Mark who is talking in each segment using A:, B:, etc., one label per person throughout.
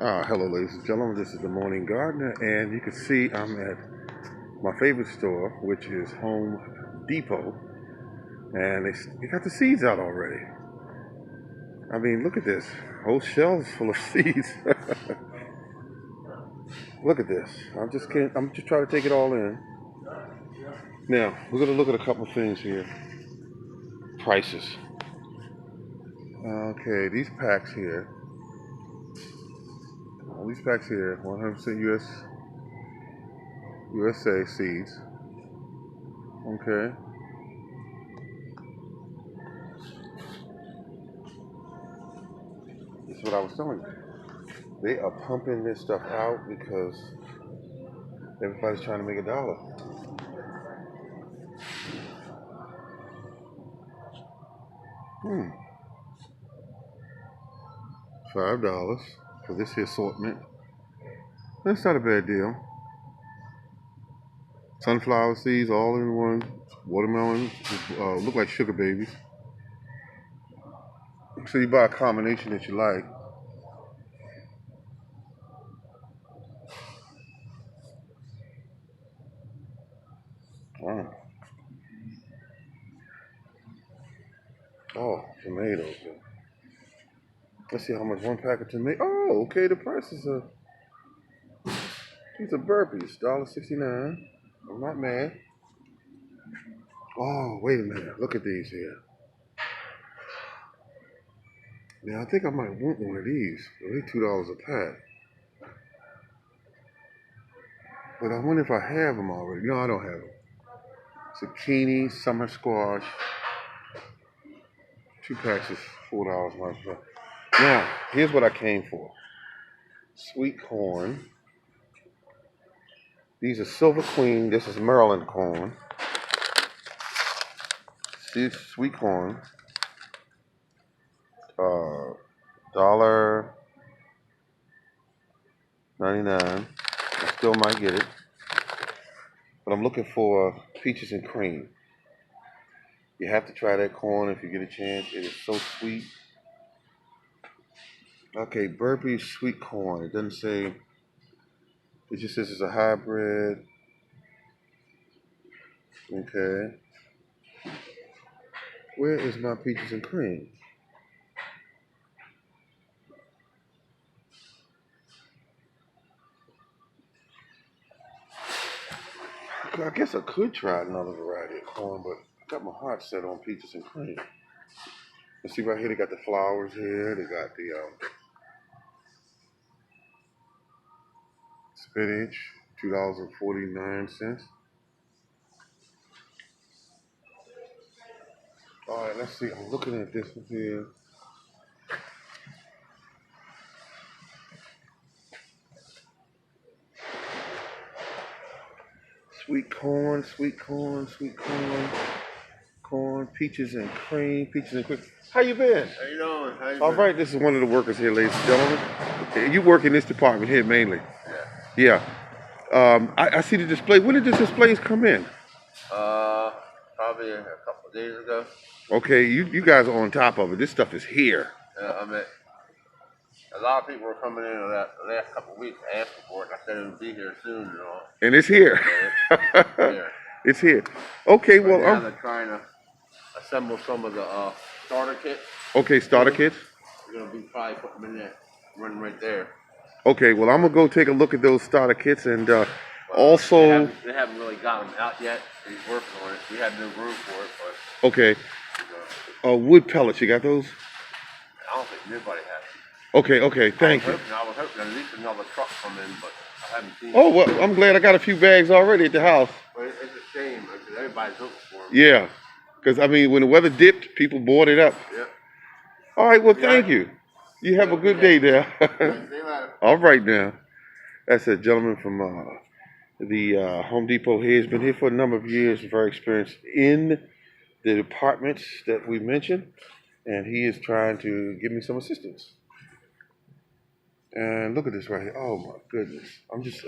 A: Hello, ladies and gentlemen. This is the Morning Gardener, and you can see I'm at my favorite store, which is Home Depot, and they got the seeds out already. I mean, look at this, whole shelves full of seeds. Look at this. I'm just trying to take it all in. Now we're gonna look at a couple of things here. Prices. Okay, these packs here, 100% USA seeds. Okay. That's what I was telling you. They are pumping this stuff out because everybody's trying to make a dollar. Hmm. $5 for this here assortment. That's not a bad deal. Sunflower seeds all in one. Watermelon look like sugar babies. So you buy a combination that you like. Wow. Oh, tomatoes. Let's see how much one pack of tomatoes. Oh, okay. The prices are these are burpees. $1.69. I'm not mad. Oh, wait a minute. Look at these here. Now I think I might want one of these. They're $2 a pack. But I wonder if I have them already. No, I don't have them. Zucchini, summer squash. Two packs is $4. Now, here's what I came for. Sweet corn. These are Silver Queen. This is Maryland corn. This sweet corn. $1.99. I still might get it. But I'm looking for peaches and cream. You have to try that corn if you get a chance. It is so sweet. Okay, Burpee sweet corn. It doesn't say. It just says it's a hybrid. Okay. Where is my peaches and cream? I guess I could try another variety of corn, but I got my heart set on peaches and cream. Let's see right here. They got the flowers here. They got the spinach, $2.49. All right, let's see. I'm looking at this one here. Sweet corn, corn, peaches and cream. How you been?
B: How you doing?
A: All right, this is one of the workers here, ladies and gentlemen. Okay, you work in this department here mainly.
B: Yeah.
A: Yeah. I see the display. When did the displays come in?
B: Probably a couple of days ago.
A: Okay, you guys are on top of it. This stuff is here.
B: I mean, a lot of people were coming in the last couple of weeks asking for it. I said it would be here soon and all.
A: And it's here.
B: Yeah.
A: It's here. Okay,
B: Right
A: well,
B: now they're trying to assemble some of the starter kits.
A: okay, starter kits.
B: We're gonna be probably putting them in that run right there.
A: Okay, well, I'm gonna go take a look at those starter kits and
B: Well,
A: also.
B: they haven't really got them out yet. He's working on it. We have no room for it, but
A: Okay,
B: uh,
A: wood pellets. You got those?
B: I don't think nobody has.
A: Okay, thank you.
B: I was hoping at least another truck come in, but I haven't seen
A: Oh,
B: it.
A: well, I'm glad I got a few bags already at the house.
B: But it's a shame because everybody's looking for them.
A: Yeah, because I mean, when the weather dipped, people bought it up.
B: Yeah.
A: All right, well, thank you. You have a good day there.
B: See you later.
A: All right now. That's a gentleman from the Home Depot here. He's been here for a number of years, very experienced in the departments that we mentioned, and he is trying to give me some assistance. And look at this right here. Oh my goodness. I'm just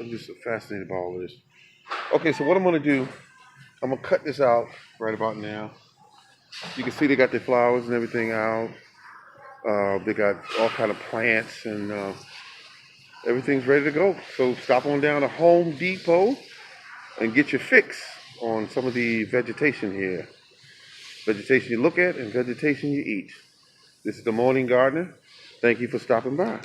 A: fascinated by all of this. Okay, so what I'm gonna do, I'm gonna cut this out right about now. You can see they got their flowers and everything out. They got all kind of plants and everything's ready to go. So stop on down to Home Depot and get your fix on some of the vegetation here. Vegetation you look at and vegetation you eat. This is the Morning Gardener. Thank you for stopping by.